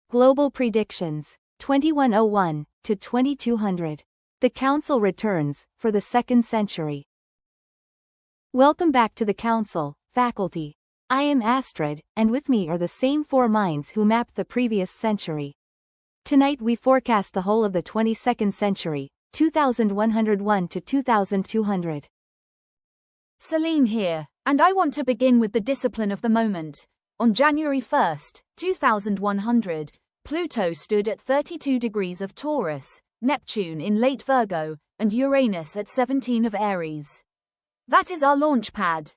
Global Predictions, 2101 to 2200. The Council returns, for the second century. Welcome back to the Council, faculty. I am Astrid, and with me are the same four minds who mapped the previous century. Tonight we forecast the whole of the 22nd century, 2101 to 2200. Celine here, and I want to begin with the discipline of the moment. On January 1st, 2100, Pluto stood at 32 degrees of Taurus, Neptune in late Virgo, and Uranus at 17 of Aries. That is our launch pad.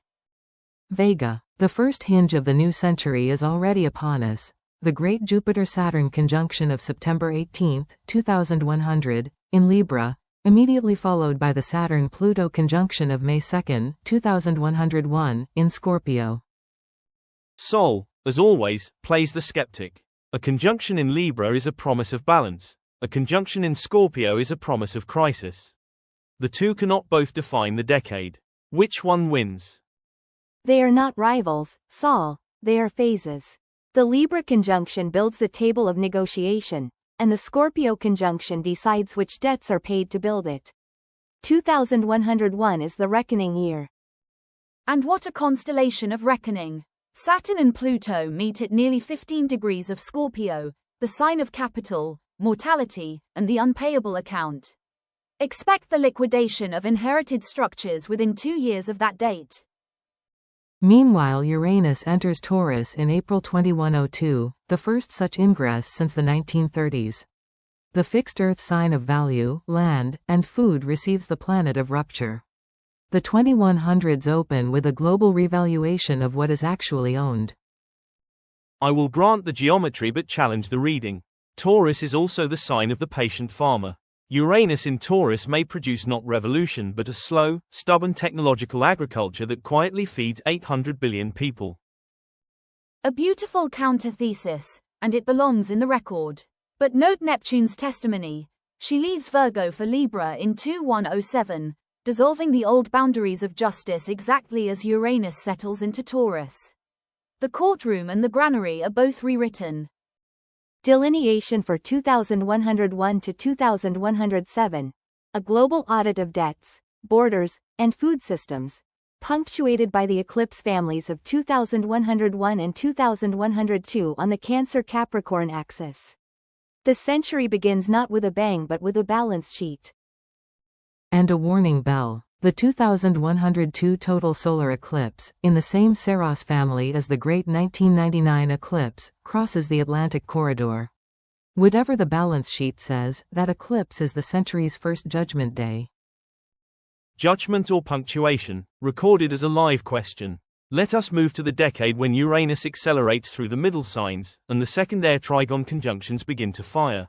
Vega, the first hinge of the new century is already upon us. The great Jupiter-Saturn conjunction of September 18, 2100, in Libra, immediately followed by the Saturn-Pluto conjunction of May 2, 2101, in Scorpio. Sol, as always, plays the skeptic. A conjunction in Libra is a promise of balance. A conjunction in Scorpio is a promise of crisis. The two cannot both define the decade. Which one wins? They are not rivals, Sol, they are phases. The Libra conjunction builds the table of negotiation, and the Scorpio conjunction decides which debts are paid to build it. 2101 is the reckoning year. And what a constellation of reckoning! Saturn and Pluto meet at nearly 15 degrees of Scorpio, the sign of capital, mortality, and the unpayable account. Expect the liquidation of inherited structures within 2 years of that date. Meanwhile, Uranus enters Taurus in April 2102, the first such ingress since the 1930s. The fixed Earth sign of value, land, and food receives the planet of rupture. The 2100s open with a global revaluation of what is actually owned. I will grant the geometry but challenge the reading. Taurus is also the sign of the patient farmer. Uranus in Taurus may produce not revolution but a slow, stubborn technological agriculture that quietly feeds 800 billion people. A beautiful counter-thesis, and it belongs in the record. But note Neptune's testimony. She leaves Virgo for Libra in 2107, dissolving the old boundaries of justice exactly as Uranus settles into Taurus. The courtroom and the granary are both rewritten. Delineation for 2101 to 2107. A global audit of debts, borders, and food systems, punctuated by the eclipse families of 2101 and 2102 on the Cancer-Capricorn axis. The century begins not with a bang but with a balance sheet. And a warning bell. The 2102 total solar eclipse, in the same Saros family as the great 1999 eclipse, crosses the Atlantic corridor. Whatever the balance sheet says, that eclipse is the century's first judgment day. Judgment or punctuation, recorded as a live question. Let us move to the decade when Uranus accelerates through the middle signs, and the second air trigon conjunctions begin to fire.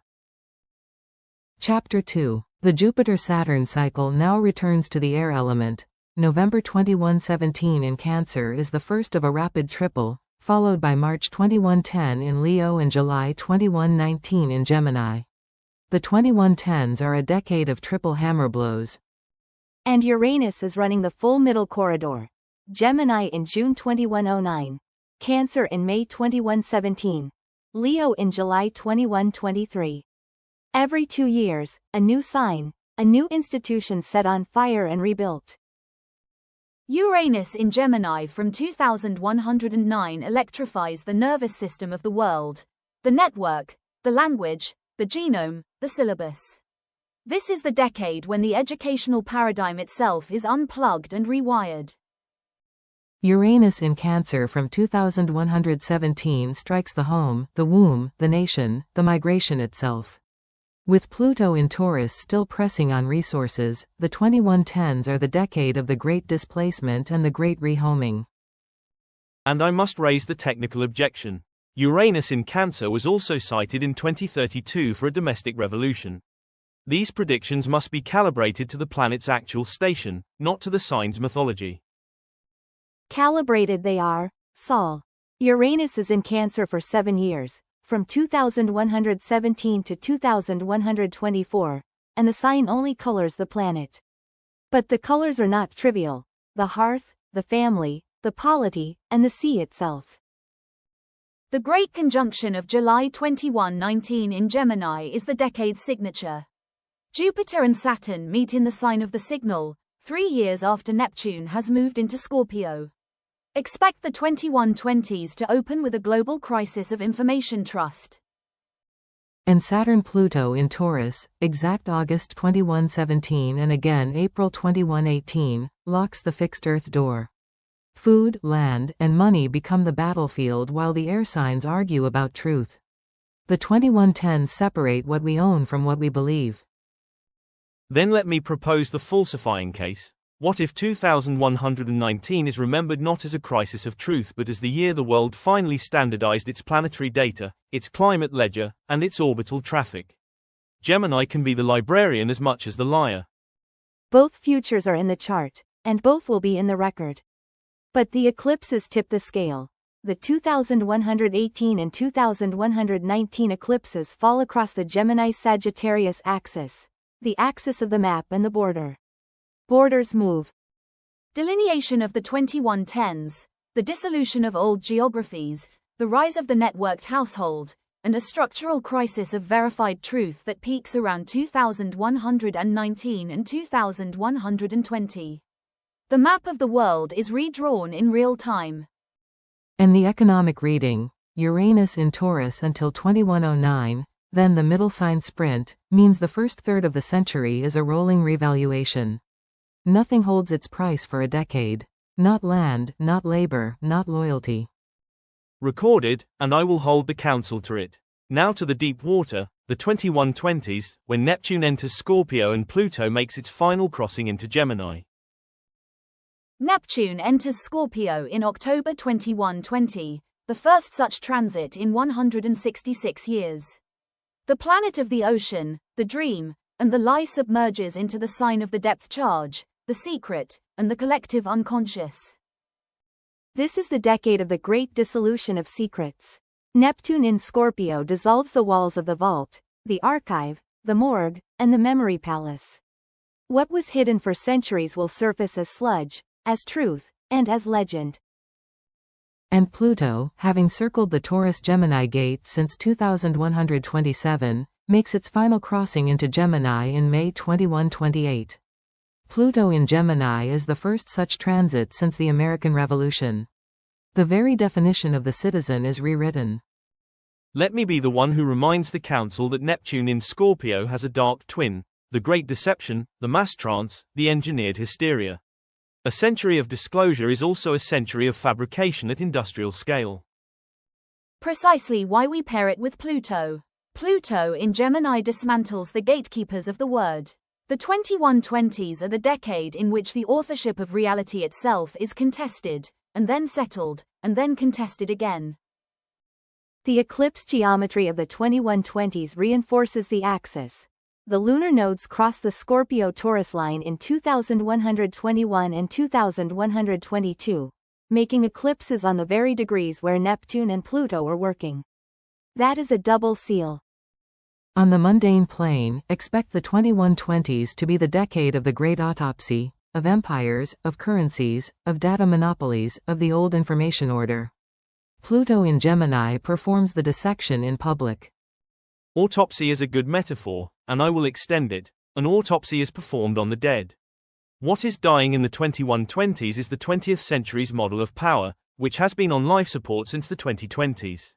Chapter 2. The Jupiter-Saturn cycle now returns to the air element. November 2117 in Cancer is the first of a rapid triple, followed by March 2110 in Leo and July 2119 in Gemini. The 2110s are a decade of triple hammer blows. And Uranus is running the full middle corridor. Gemini in June 2109. Cancer in May 2117. Leo in July 2123. Every 2 years, a new sign, a new institution set on fire and rebuilt. Uranus in Gemini from 2109 electrifies the nervous system of the world, the network, the language, the genome, the syllabus. This is the decade when the educational paradigm itself is unplugged and rewired. Uranus in Cancer from 2117 strikes the home, the womb, the nation, the migration itself. With Pluto in Taurus still pressing on resources, the 2110s are the decade of the great displacement and the great rehoming. And I must raise the technical objection. Uranus in Cancer was also cited in 2032 for a domestic revolution. These predictions must be calibrated to the planet's actual station, not to the sign's mythology. Calibrated they are, Sol. Uranus is in Cancer for 7 years. From 2117 to 2124, and the sign only colors the planet. But the colors are not trivial: the hearth, the family, the polity, and the sea itself. The Great Conjunction of July 2119 in Gemini is the decade's signature. Jupiter and Saturn meet in the sign of the Signal, 3 years after Neptune has moved into Scorpio. Expect the 2120s to open with a global crisis of information trust. And Saturn-Pluto in Taurus, exact August 2117 and again April 2118, locks the fixed Earth door. Food, land, and money become the battlefield while the air signs argue about truth. The 2110s separate what we own from what we believe. Then let me propose the falsifying case. What if 2119 is remembered not as a crisis of truth but as the year the world finally standardized its planetary data, its climate ledger, and its orbital traffic? Gemini can be the librarian as much as the liar. Both futures are in the chart, and both will be in the record. But the eclipses tip the scale. The 2118 and 2119 eclipses fall across the Gemini-Sagittarius axis, the axis of the map and the border. Borders move. Delineation of the 2110s, the dissolution of old geographies, the rise of the networked household, and a structural crisis of verified truth that peaks around 2119 and 2120. The map of the world is redrawn in real time. And the economic reading, Uranus in Taurus until 2109, then the middle sign sprint, means the first third of the century is a rolling revaluation. Nothing holds its price for a decade. Not land, not labor, not loyalty. Recorded, and I will hold the counsel to it. Now to the deep water, the 2120s, when Neptune enters Scorpio and Pluto makes its final crossing into Gemini. Neptune enters Scorpio in October 2120, the first such transit in 166 years. The planet of the ocean, the dream, and the lie submerges into the sign of the depth charge, the secret, and the collective unconscious. This is the decade of the great dissolution of secrets. Neptune in Scorpio dissolves the walls of the vault, the archive, the morgue, and the memory palace. What was hidden for centuries will surface as sludge, as truth, and as legend. And Pluto, having circled the Taurus-Gemini gate since 2127, makes its final crossing into Gemini in May 2128. Pluto in Gemini is the first such transit since the American Revolution. The very definition of the citizen is rewritten. Let me be the one who reminds the Council that Neptune in Scorpio has a dark twin, the Great Deception, the mass trance, the engineered hysteria. A century of disclosure is also a century of fabrication at industrial scale. Precisely why we pair it with Pluto. Pluto in Gemini dismantles the gatekeepers of the word. The 2120s are the decade in which the authorship of reality itself is contested, and then settled, and then contested again. The eclipse geometry of the 2120s reinforces the axis. The lunar nodes cross the Scorpio-Taurus line in 2121 and 2122, making eclipses on the very degrees where Neptune and Pluto are working. That is a double seal. On the mundane plane, expect the 2120s to be the decade of the great autopsy, of empires, of currencies, of data monopolies, of the old information order. Pluto in Gemini performs the dissection in public. Autopsy is a good metaphor, and I will extend it. An autopsy is performed on the dead. What is dying in the 2120s is the 20th century's model of power, which has been on life support since the 2020s.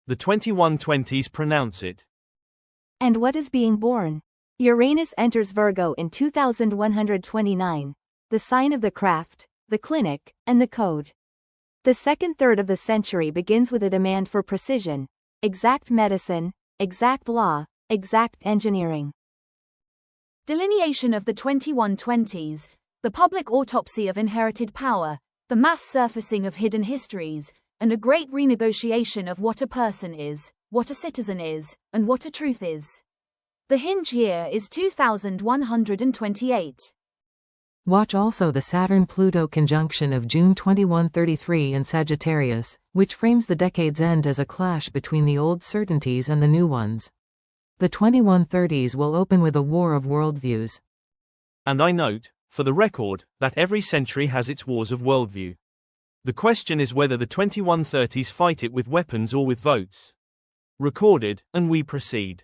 The 2120s pronounce it. And what is being born? Uranus enters Virgo in 2129, the sign of the craft, the clinic, and the code. The second third of the century begins with a demand for precision, exact medicine, exact law, exact engineering. Delineation of the 2120s, the public autopsy of inherited power, the mass surfacing of hidden histories, and a great renegotiation of what a person is, what a citizen is, and what a truth is. The hinge year is 2128. Watch also the Saturn-Pluto conjunction of June 2133 in Sagittarius, which frames the decade's end as a clash between the old certainties and the new ones. The 2130s will open with a war of worldviews. And I note, for the record, that every century has its wars of worldview. The question is whether the 2130s fight it with weapons or with votes. Recorded, and we proceed.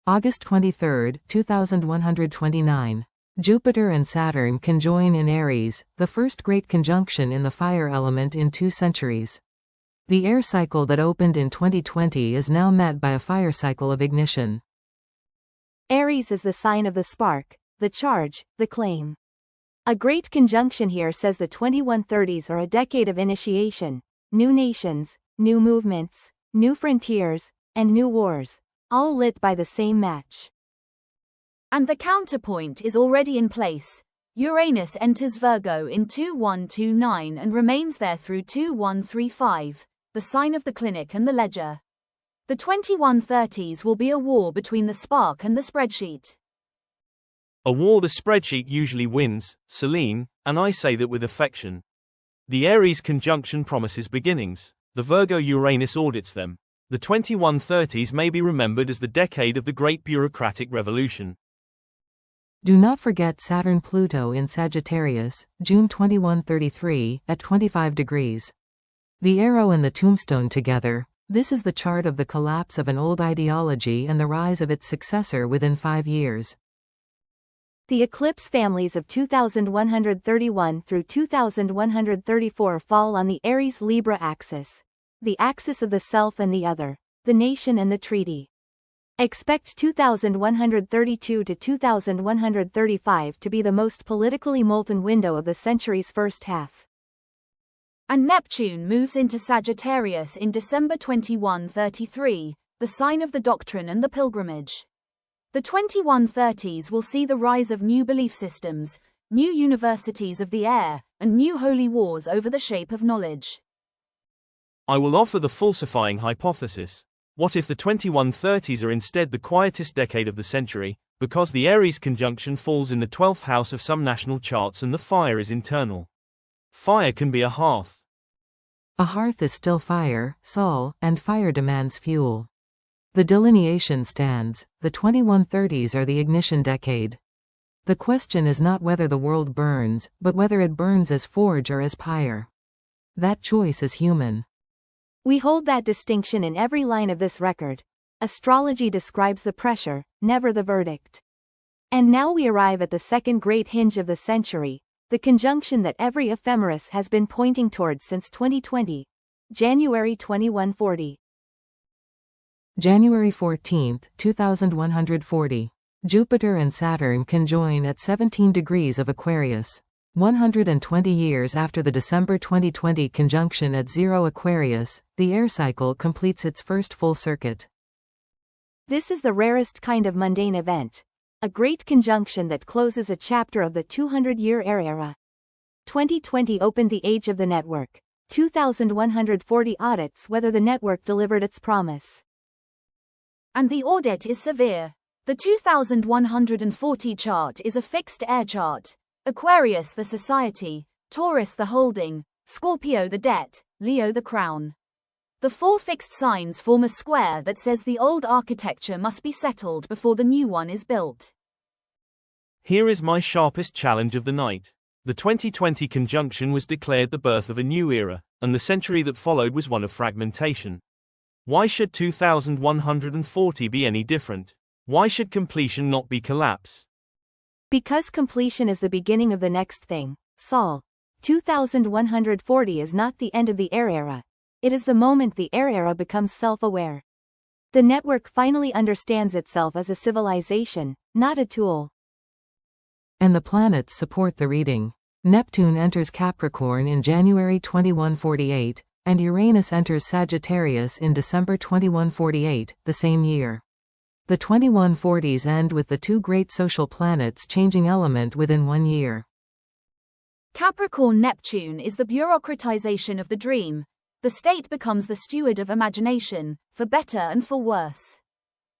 August 23, 2129. Jupiter and Saturn conjoin in Aries, the first great conjunction in the fire element in 2 centuries. The air cycle that opened in 2020 is now met by a fire cycle of ignition. Aries is the sign of the spark, the charge, the claim. A great conjunction here says the 2130s are a decade of initiation, new nations, new movements, new frontiers, and new wars, all lit by the same match. And the counterpoint is already in place. Uranus enters Virgo in 2129 and remains there through 2135, the sign of the clinic and the ledger. The 2130s will be a war between the spark and the spreadsheet. A war the spreadsheet usually wins, Celine, and I say that with affection. The Aries conjunction promises beginnings, the Virgo-Uranus audits them. The 2130s may be remembered as the decade of the Great Bureaucratic Revolution. Do not forget Saturn-Pluto in Sagittarius, June 2133, at 25 degrees. The arrow and the tombstone together. This is the chart of the collapse of an old ideology and the rise of its successor within 5 years. The eclipse families of 2131 through 2134 fall on the Aries-Libra axis, the axis of the self and the other, the nation and the treaty. Expect 2132 to 2135 to be the most politically molten window of the century's first half. And Neptune moves into Sagittarius in December 2133, the sign of the doctrine and the pilgrimage. The 2130s will see the rise of new belief systems, new universities of the air, and new holy wars over the shape of knowledge. I will offer the falsifying hypothesis. What if the 2130s are instead the quietest decade of the century, because the Aries conjunction falls in the 12th house of some national charts and the fire is internal? Fire can be a hearth. A hearth is still fire, Sol, and fire demands fuel. The delineation stands, the 2130s are the ignition decade. The question is not whether the world burns, but whether it burns as forge or as pyre. That choice is human. We hold that distinction in every line of this record. Astrology describes the pressure, never the verdict. And now we arrive at the second great hinge of the century, the conjunction that every ephemeris has been pointing towards since 2020, January 2140. January 14, 2140. Jupiter and Saturn conjoin at 17 degrees of Aquarius. 120 years after the December 2020 conjunction at 0 Aquarius, the air cycle completes its first full circuit. This is the rarest kind of mundane event, a great conjunction that closes a chapter of the 200-year air era. 2020 opened the age of the network. 2140 audits whether the network delivered its promise. And the audit is severe. The 2140 chart is a fixed air chart. Aquarius the society, Taurus the holding, Scorpio the debt, Leo the crown. The 4 fixed signs form a square that says the old architecture must be settled before the new one is built. Here is my sharpest challenge of the night. The 2020 conjunction was declared the birth of a new era, and the century that followed was one of fragmentation. Why should 2140 be any different? Why should completion not be collapse? Because completion is the beginning of the next thing, Sol. 2140 is not the end of the air era. It is the moment the air era becomes self-aware. The network finally understands itself as a civilization, not a tool. And the planets support the reading. Neptune enters Capricorn in January 2148, and Uranus enters Sagittarius in December 2148, the same year. The 2140s end with the 2 great social planets changing element within 1 year. Capricorn Neptune is the bureaucratization of the dream. The state becomes the steward of imagination, for better and for worse.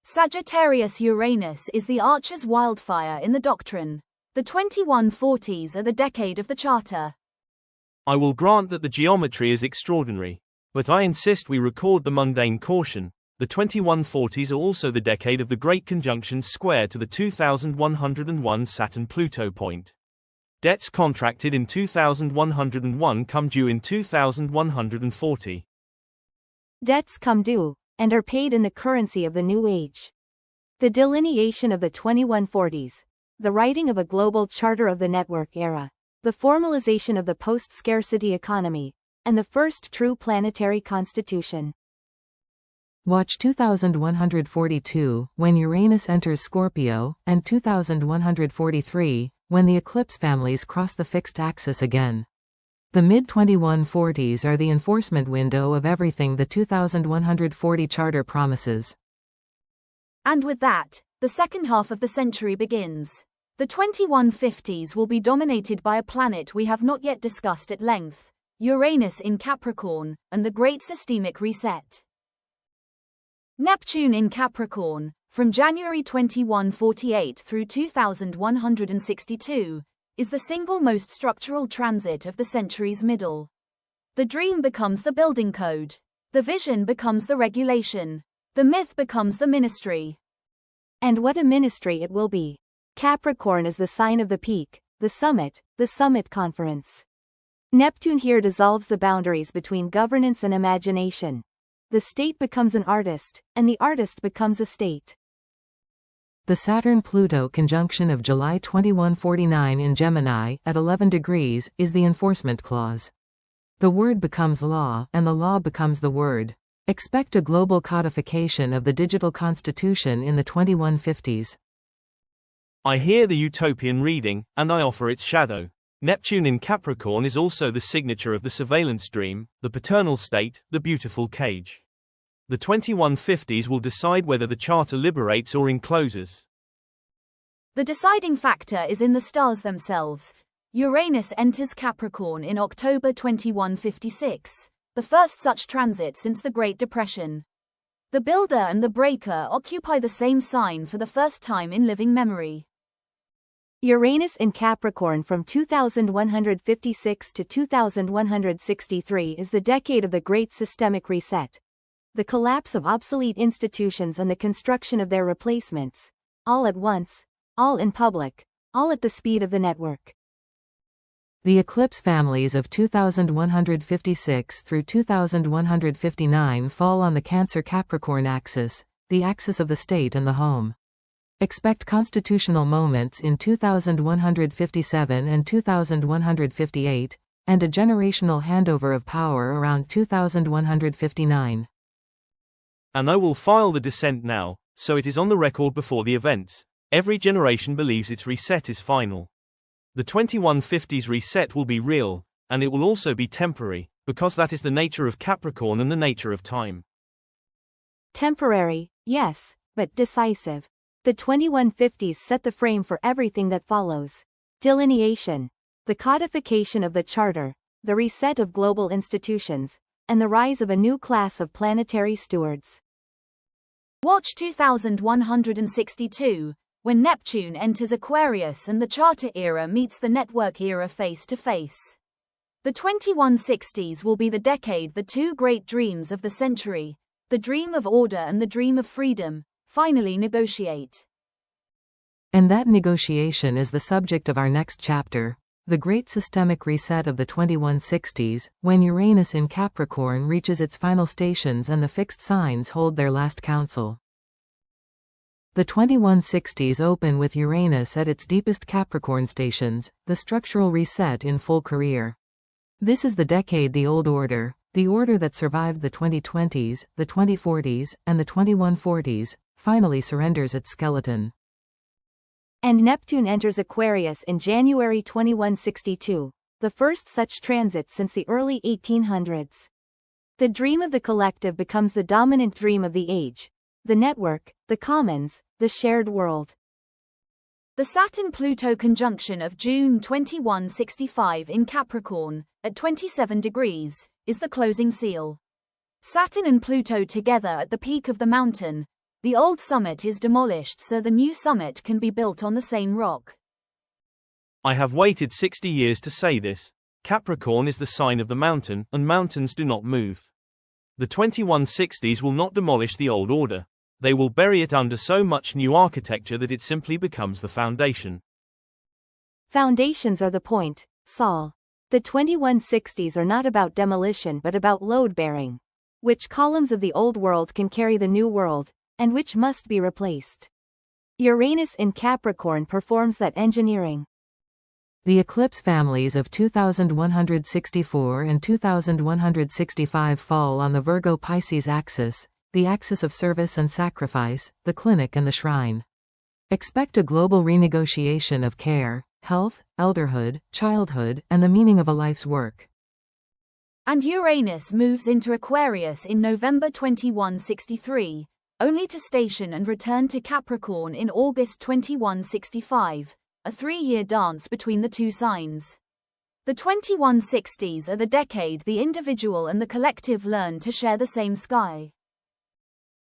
Sagittarius Uranus is the archer's wildfire in the doctrine. The 2140s are the decade of the charter. I will grant that the geometry is extraordinary, but I insist we record the mundane caution. The 2140s are also the decade of the great conjunction square to the 2101 Saturn-Pluto point. Debts contracted in 2101 come due in 2140. Debts come due, and are paid in the currency of the new age. The delineation of the 2140s, the writing of a global charter of the network era, the formalization of the post-scarcity economy, and the first true planetary constitution. Watch 2142, when Uranus enters Scorpio, and 2143, when the eclipse families cross the fixed axis again. The mid-2140s are the enforcement window of everything the 2140 charter promises. And with that, the second half of the century begins. The 2150s will be dominated by a planet we have not yet discussed at length, Uranus in Capricorn, and the Great Systemic Reset. Neptune in Capricorn, from January 2148 through 2162, is the single most structural transit of the century's middle. The dream becomes the building code. The vision becomes the regulation. The myth becomes the ministry. And what a ministry it will be. Capricorn is the sign of the peak, the summit conference. Neptune here dissolves the boundaries between governance and imagination. The state becomes an artist, and the artist becomes a state. The Saturn-Pluto conjunction of July 2149 in Gemini, at 11 degrees, is the enforcement clause. The word becomes law, and the law becomes the word. Expect a global codification of the digital constitution in the 2150s. I hear the utopian reading, and I offer its shadow. Neptune in Capricorn is also the signature of the surveillance dream, the paternal state, the beautiful cage. The 2150s will decide whether the charter liberates or encloses. The deciding factor is in the stars themselves. Uranus enters Capricorn in October 2156, the first such transit since the Great Depression. The builder and the breaker occupy the same sign for the first time in living memory. Uranus in Capricorn from 2156 to 2163 is the decade of the Great Systemic Reset. The collapse of obsolete institutions and the construction of their replacements, all at once, all in public, all at the speed of the network. The eclipse families of 2156 through 2159 fall on the Cancer-Capricorn axis, the axis of the state and the home. Expect constitutional moments in 2157 and 2158, and a generational handover of power around 2159. And I will file the dissent now, so it is on the record before the events. Every generation believes its reset is final. The 2150s reset will be real, and it will also be temporary, because that is the nature of Capricorn and the nature of time. Temporary, yes, but decisive. The 2150s set the frame for everything that follows. Delineation, the codification of the charter, the reset of global institutions, and the rise of a new class of planetary stewards. Watch 2162, when Neptune enters Aquarius and the charter era meets the network era face to face. The 2160s will be the decade the two great dreams of the century, the dream of order and the dream of freedom, finally negotiate. And that negotiation is the subject of our next chapter, the Great Systemic Reset of the 2160s, when Uranus in Capricorn reaches its final stations and the fixed signs hold their last council. The 2160s open with Uranus at its deepest Capricorn stations, the structural reset in full career. This is the decade the old order, the order that survived the 2020s, the 2040s, and the 2140s, finally surrenders its skeleton. And Neptune enters Aquarius in January 2162, the first such transit since the early 1800s. The dream of the collective becomes the dominant dream of the age, the network, the commons, the shared world. The Saturn-Pluto conjunction of June 2165 in Capricorn, at 27 degrees, is the closing seal. Saturn and Pluto together at the peak of the mountain. The old summit is demolished so the new summit can be built on the same rock. I have waited 60 years to say this. Capricorn is the sign of the mountain, and mountains do not move. The 2160s will not demolish the old order. They will bury it under so much new architecture that it simply becomes the foundation. Foundations are the point, Sol. The 2160s are not about demolition but about load-bearing. Which columns of the old world can carry the new world, and which must be replaced? Uranus in Capricorn performs that engineering. The eclipse families of 2164 and 2165 fall on the Virgo-Pisces axis, the axis of service and sacrifice, the clinic and the shrine. Expect a global renegotiation of care, health, elderhood, childhood, and the meaning of a life's work. And Uranus moves into Aquarius in November 2163, only to station and return to Capricorn in August 2165, a 3-year dance between the two signs. The 2160s are the decade the individual and the collective learn to share the same sky.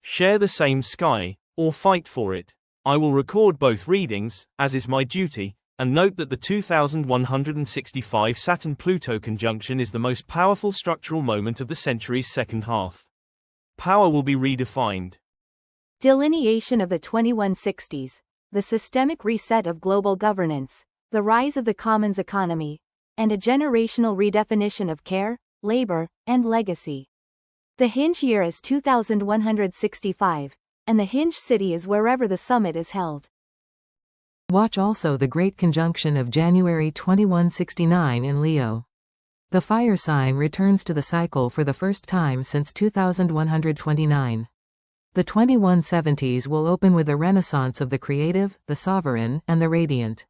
Share the same sky, or fight for it. I will record both readings, as is my duty, and note that the 2165 Saturn-Pluto conjunction is the most powerful structural moment of the century's second half. Power will be redefined. Delineation of the 2160s, the systemic reset of global governance, the rise of the commons economy, and a generational redefinition of care, labor, and legacy. The hinge year is 2165, and the hinge city is wherever the summit is held. Watch also the Great Conjunction of January 2169 in Leo. The fire sign returns to the cycle for the first time since 2129. The 2170s will open with a renaissance of the creative, the sovereign, and the radiant.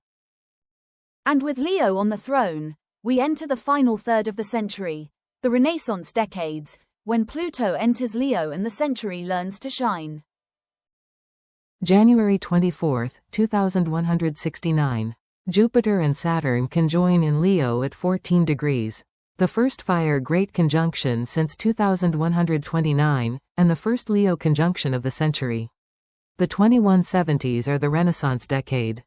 And with Leo on the throne, we enter the final third of the century, the Renaissance decades, when Pluto enters Leo and the century learns to shine. January 24, 2169. Jupiter and Saturn conjoin in Leo at 14 degrees. The first fire great conjunction since 2129, and the first Leo conjunction of the century. The 2170s are the Renaissance decade.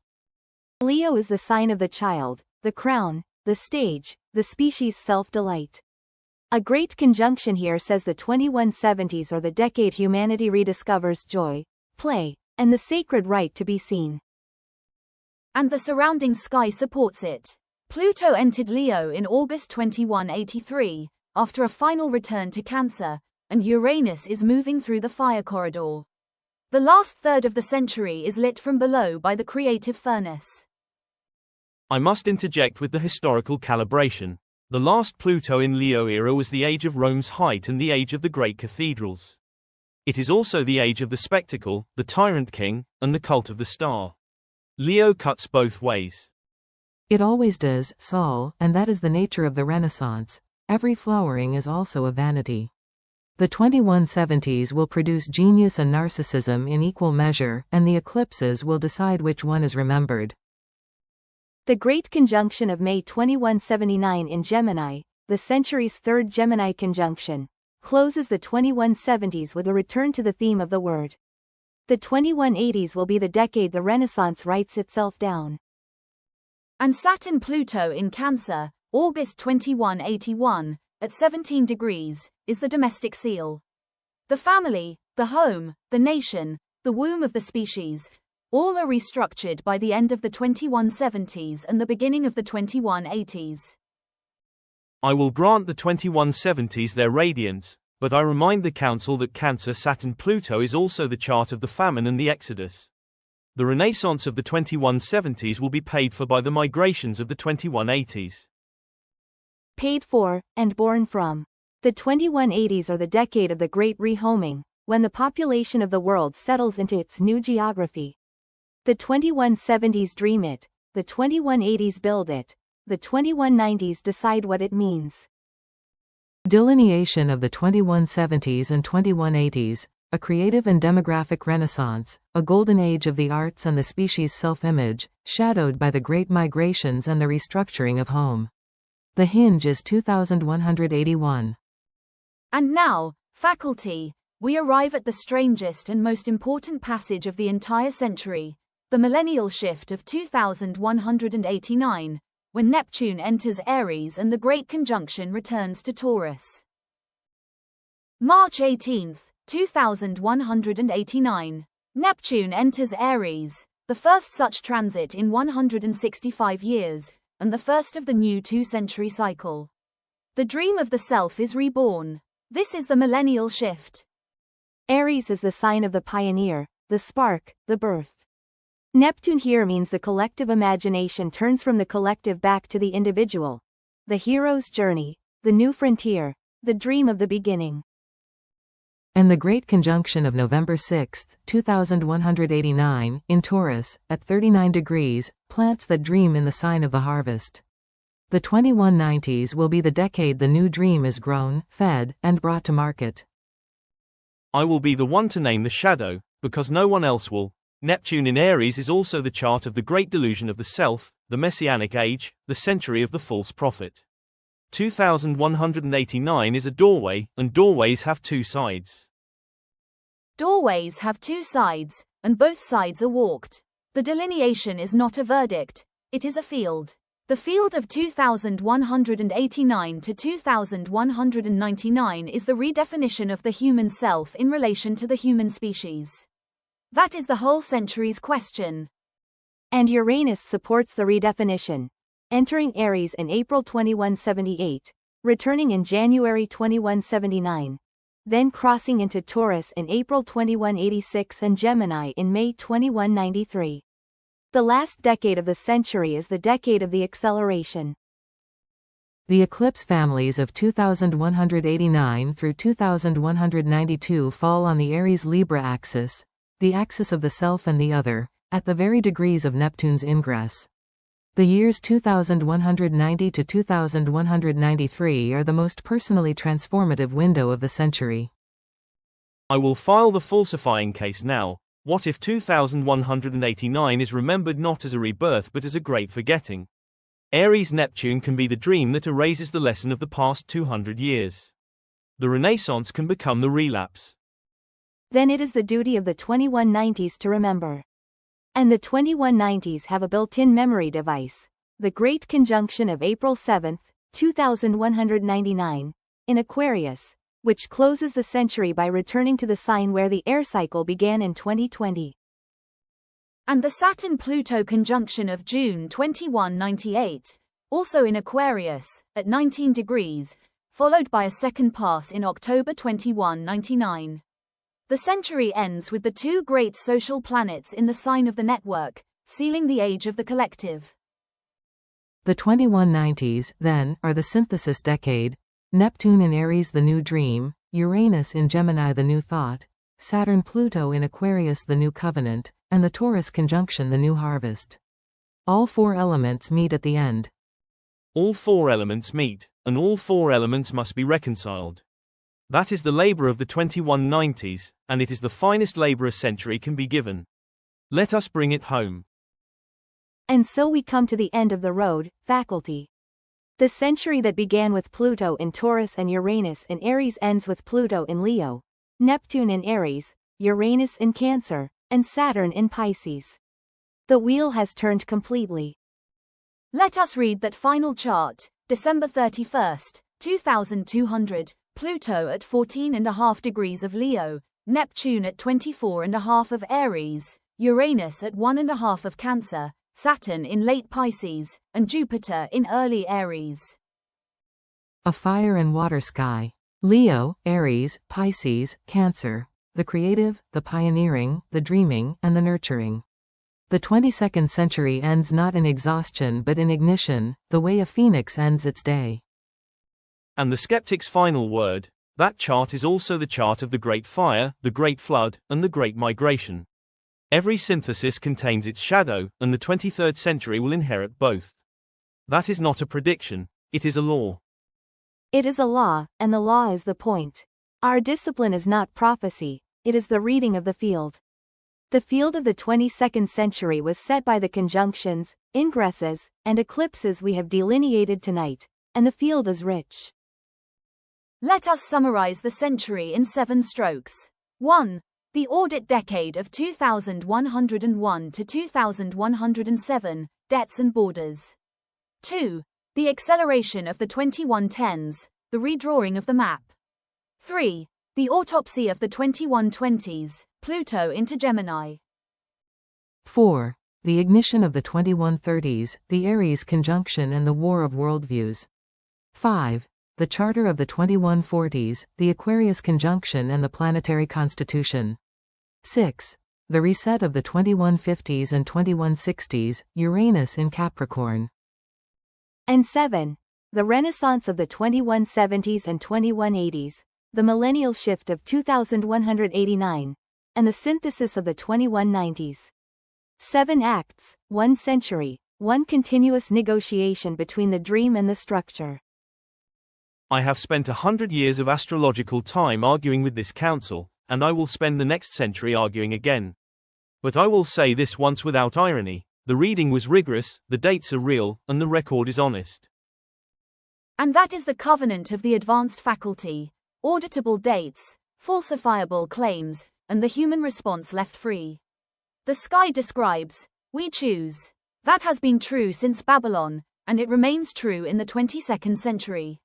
Leo is the sign of the child, the crown, the stage, the species' self-delight. A great conjunction here says the 2170s are the decade humanity rediscovers joy, play, and the sacred right to be seen. And the surrounding sky supports it. Pluto entered Leo in August 2183, after a final return to Cancer, and Uranus is moving through the fire corridor. The last third of the century is lit from below by the creative furnace. I must interject with the historical calibration. The last Pluto in Leo era was the age of Rome's height and the age of the great cathedrals. It is also the age of the spectacle, the tyrant king, and the cult of the star. Leo cuts both ways. It always does, Sol, and that is the nature of the Renaissance. Every flowering is also a vanity. The 2170s will produce genius and narcissism in equal measure, and the eclipses will decide which one is remembered. The Great Conjunction of May 2179 in Gemini, the century's third Gemini conjunction, closes the 2170s with a return to the theme of the word. The 2180s will be the decade the Renaissance writes itself down. And Saturn-Pluto in Cancer, August 2181, at 17 degrees, is the domestic seal. The family, the home, the nation, the womb of the species, all are restructured by the end of the 2170s and the beginning of the 2180s. I will grant the 2170s their radiance, but I remind the Council that Cancer Saturn-Pluto is also the chart of the famine and the Exodus. The Renaissance of the 2170s will be paid for by the migrations of the 2180s. Paid for, and born from. The 2180s are the decade of the great rehoming, when the population of the world settles into its new geography. The 2170s dream it, the 2180s build it, the 2190s decide what it means. Delineation of the 2170s and 2180s, a creative and demographic renaissance, a golden age of the arts and the species' self-image, shadowed by the great migrations and the restructuring of home. The hinge is 2181. And now, faculty, we arrive at the strangest and most important passage of the entire century, the millennial shift of 2189, when Neptune enters Aries and the Great Conjunction returns to Taurus. March 18, 2189. Neptune enters Aries, the first such transit in 165 years, and the first of the new 2-century cycle. The dream of the self is reborn. This is the millennial shift. Aries is the sign of the pioneer, the spark, the birth. Neptune here means the collective imagination turns from the collective back to the individual. The hero's journey, the new frontier, the dream of the beginning. And the great conjunction of November 6, 2189, in Taurus, at 39 degrees, plants that dream in the sign of the harvest. The 2190s will be the decade the new dream is grown, fed, and brought to market. I will be the one to name the shadow, because no one else will. Neptune in Aries is also the chart of the great delusion of the self, the messianic age, the century of the false prophet. 2189 is a doorway, and doorways have two sides. Doorways have two sides, and both sides are walked. The delineation is not a verdict, it is a field. The field of 2189 to 2199 is the redefinition of the human self in relation to the human species. That is the whole century's question. And Uranus supports the redefinition, entering Aries in April 2178, returning in January 2179, then crossing into Taurus in April 2186 and Gemini in May 2193. The last decade of the century is the decade of the acceleration. The eclipse families of 2189 through 2192 fall on the Aries-Libra axis, the axis of the self and the other, at the very degrees of Neptune's ingress. The years 2190 to 2193 are the most personally transformative window of the century. I will file the falsifying case now. What if 2189 is remembered not as a rebirth but as a great forgetting? Aries Neptune can be the dream that erases the lesson of the past 200 years. The Renaissance can become the relapse. Then it is the duty of the 2190s to remember. And the 2190s have a built-in memory device, the Great Conjunction of April 7, 2199, in Aquarius, which closes the century by returning to the sign where the air cycle began in 2020. And the Saturn-Pluto conjunction of June 2198, also in Aquarius, at 19 degrees, followed by a second pass in October 2199. The century ends with the two great social planets in the sign of the network, sealing the age of the collective. The 2190s, then, are the synthesis decade. Neptune in Aries the new dream, Uranus in Gemini the new thought, Saturn-Pluto in Aquarius the new covenant, and the Taurus conjunction the new harvest. All four elements meet at the end. All four elements meet, and all four elements must be reconciled. That is the labor of the 2190s, and it is the finest labor a century can be given. Let us bring it home. And so we come to the end of the road, faculty. The century that began with Pluto in Taurus and Uranus in Aries ends with Pluto in Leo, Neptune in Aries, Uranus in Cancer, and Saturn in Pisces. The wheel has turned completely. Let us read that final chart, December 31st, 2200. Pluto at 14.5 degrees of Leo, Neptune at 24.5 of Aries, Uranus at 1.5 of Cancer, Saturn in late Pisces, and Jupiter in early Aries. A fire and water sky. Leo, Aries, Pisces, Cancer. The creative, the pioneering, the dreaming, and the nurturing. The 22nd century ends not in exhaustion but in ignition, the way a phoenix ends its day. And the skeptic's final word, that chart is also the chart of the Great Fire, the Great Flood, and the Great Migration. Every synthesis contains its shadow, and the 23rd century will inherit both. That is not a prediction, it is a law. It is a law, and the law is the point. Our discipline is not prophecy, it is the reading of the field. The field of the 22nd century was set by the conjunctions, ingresses, and eclipses we have delineated tonight, and the field is rich. Let us summarize the century in 7 strokes. 1. The audit decade of 2101 to 2107, debts and borders. 2. The acceleration of the 2110s, the redrawing of the map. 3. The autopsy of the 2120s, Pluto into Gemini. 4. The ignition of the 2130s, the Aries conjunction and the war of worldviews. 5. The charter of the 2140s, the Aquarius conjunction and the planetary constitution. 6. The reset of the 2150s and 2160s, Uranus in Capricorn. And 7. The renaissance of the 2170s and 2180s, the millennial shift of 2189, and the synthesis of the 2190s. 7 acts, 1 century, 1 continuous negotiation between the dream and the structure. I have spent 100 years of astrological time arguing with this council, and I will spend the next century arguing again. But I will say this once without irony: the reading was rigorous, the dates are real, and the record is honest. And that is the covenant of the advanced faculty: auditable dates, falsifiable claims, and the human response left free. The sky describes, we choose. That has been true since Babylon, and it remains true in the 22nd century.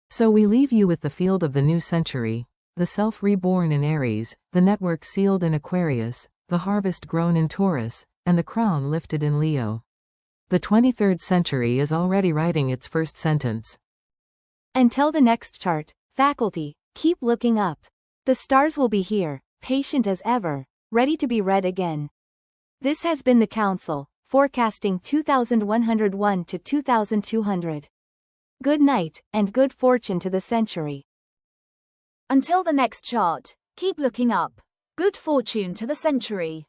So we leave you with the field of the new century, the self reborn in Aries, the network sealed in Aquarius, the harvest grown in Taurus, and the crown lifted in Leo. The 23rd century is already writing its first sentence. Until the next chart, faculty, keep looking up. The stars will be here, patient as ever, ready to be read again. This has been the Council, forecasting 2101 to 2200. Good night, and good fortune to the century. Until the next chart, keep looking up. Good fortune to the century.